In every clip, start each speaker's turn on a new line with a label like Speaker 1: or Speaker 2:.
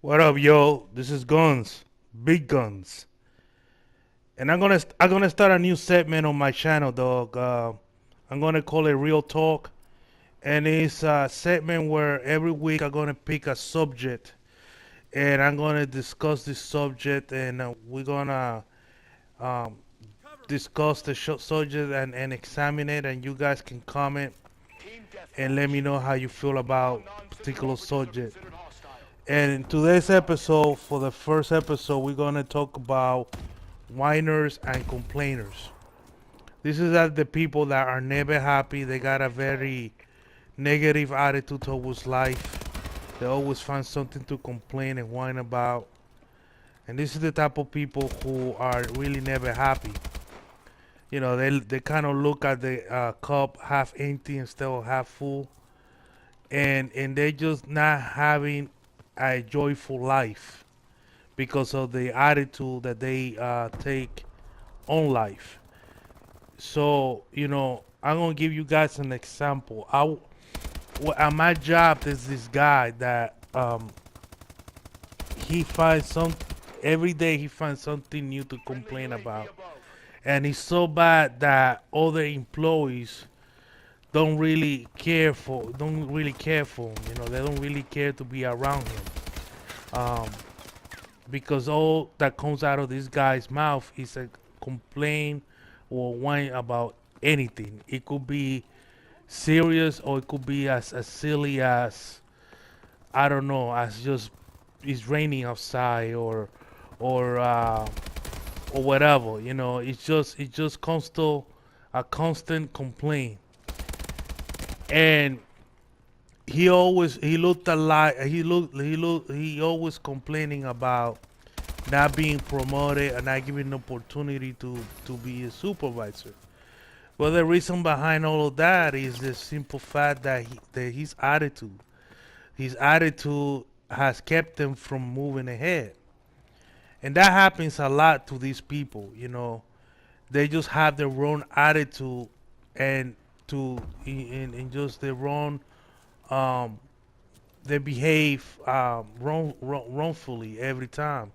Speaker 1: What up, yo? This is Guns, Big Guns, and I'm gonna start a new segment on my channel, dog. I'm gonna call it Real Talk, and it's a segment where every week I'm gonna pick a subject, and I'm gonna discuss this subject, and we're gonna um, discuss the subject and examine it, and you guys can comment and let me know how you feel about particular subject. And in today's episode, for the first episode, we're gonna talk about whiners and complainers. This is the people that are never happy. They got a very negative attitude towards life. They always find something to complain and whine about. And this is the type of people who are really never happy. You know, they kind of look at the cup half empty instead of half full, and they're just not having a joyful life because of the attitude that they take on life. So, I'm gonna give you guys an example. At my job, there's this guy that he finds some every day. He finds something new to complain about, and it's so bad that other employees don't really care for him. They don't really care to be around him, um, because all that comes out of this guy's mouth is a complaint or whine about anything. It could be serious or it could be as silly as, I don't know, as just it's raining outside or uh, or whatever. It's just constant complaint. And he looked a lot he always complaining about not being promoted and not given an opportunity to be a supervisor. Well, the reason behind all of that is the simple fact that his attitude has kept them from moving ahead. And that happens a lot to these people. They just have their own attitude, and in just their own, um, they behave wrongfully every time,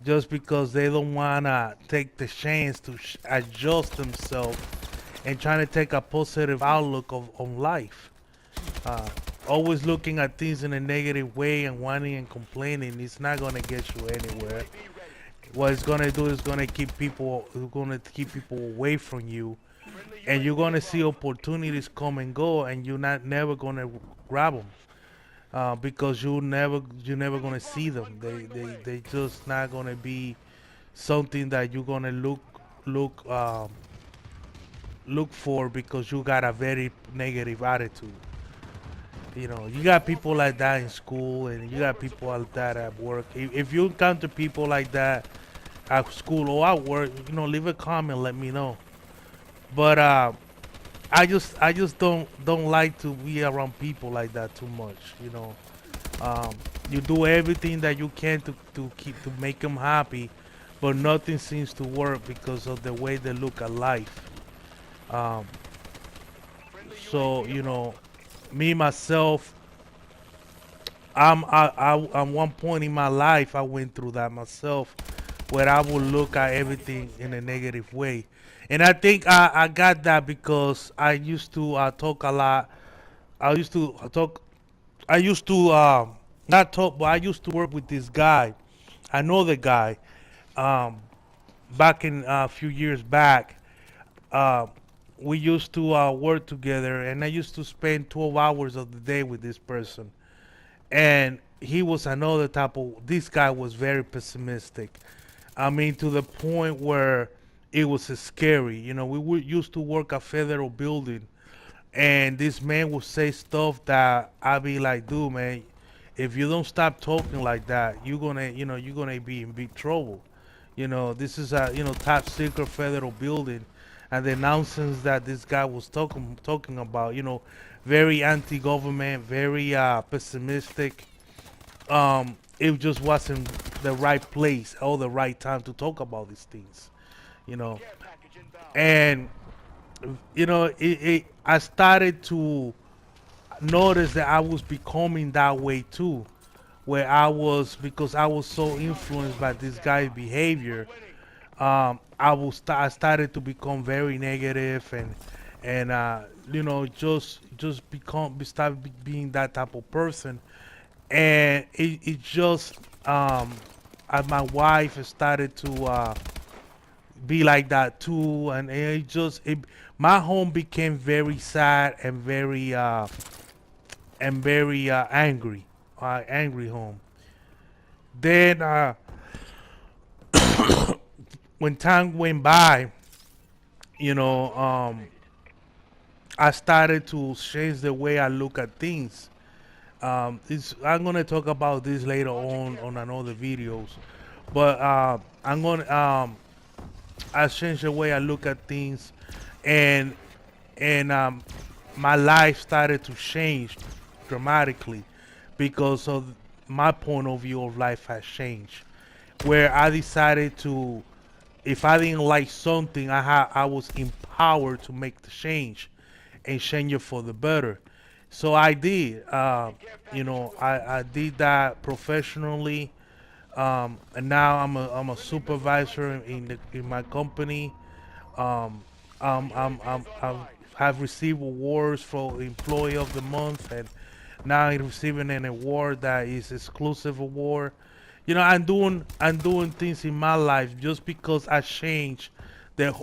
Speaker 1: just because they don't wanna take the chance to adjust themselves and trying to take a positive outlook on life. Uh, Always looking at things in a negative way and whining and complaining is not gonna get you anywhere. What it's gonna do is gonna keep people away from you, and you're gonna see opportunities come and go, and you're not never gonna grab them, because you're never gonna see them. They just not gonna be something that you're gonna look look for, because you got a very negative attitude. You got people like that in school, and you got people like that at work. If you encounter people like that at school or at work, leave a comment, let me know. But I just don't like to be around people like that too much. Um, you do everything that you can to make them happy, but nothing seems to work because of the way they look at life. Um, so me myself, I'm one point in my life I went through that myself, where I would look at everything in a negative way. And I think I got that because I used to talk a lot. I used to talk. I used to not talk, but I used to work with this guy. I know the guy. Um, Back in a few years back, uh, we used to work together, and I used to spend 12 hours of the day with this person. And he was another type of. This guy was very pessimistic. I mean, to the point where it was scary. Used to work a federal building, and this man would say stuff that I'd be like, dude, man, if you don't stop talking like that, you're gonna be in big trouble. This is a top secret federal building, and the nonsense that this guy was talking about, very anti-government, very pessimistic. It just wasn't the right place or the right time to talk about these things, you know. And I started to notice that I was becoming that way too. where I was, because I was so influenced by this guy's behavior. I started to become very negative, and just start being that type of person. And it just my wife started to be like that too, and my home became very sad and very angry, angry home. Then when time went by, you know, I started to change the way I look at things. I'm gonna talk about this later on another videos, but I'm gonna I changed the way I look at things, and and my life started to change dramatically because of my point of view of life has changed. Where I decided to, if I didn't like something, I was empowered to make the change and change it for the better. So I did. I did that professionally, and now I'm a supervisor in my company. Um, I have received awards for Employee of the Month, and now I'm receiving an award that is exclusive award. I'm doing things in my life just because I changed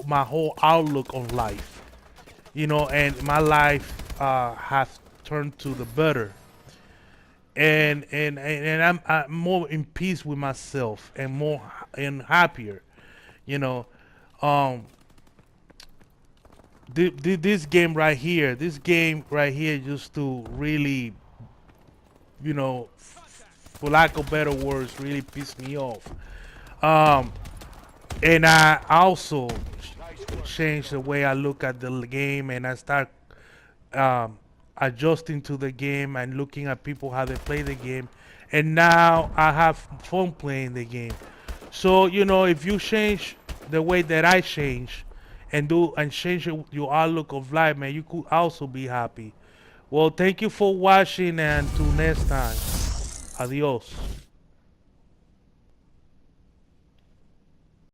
Speaker 1: my whole outlook on life. And my life has turned to the better, and I'm more in peace with myself and more and happier. You know, um, this game right here, just to really, for lack of better words, really piss me off. Um, and I also changed the way I look at the game, and I start um, adjusting to the game and looking at people how they play the game, and now I have fun playing the game. So if you change the way that I change and change your outlook of life, man, you could also be happy. Well, thank you for watching, and till next time. Adios.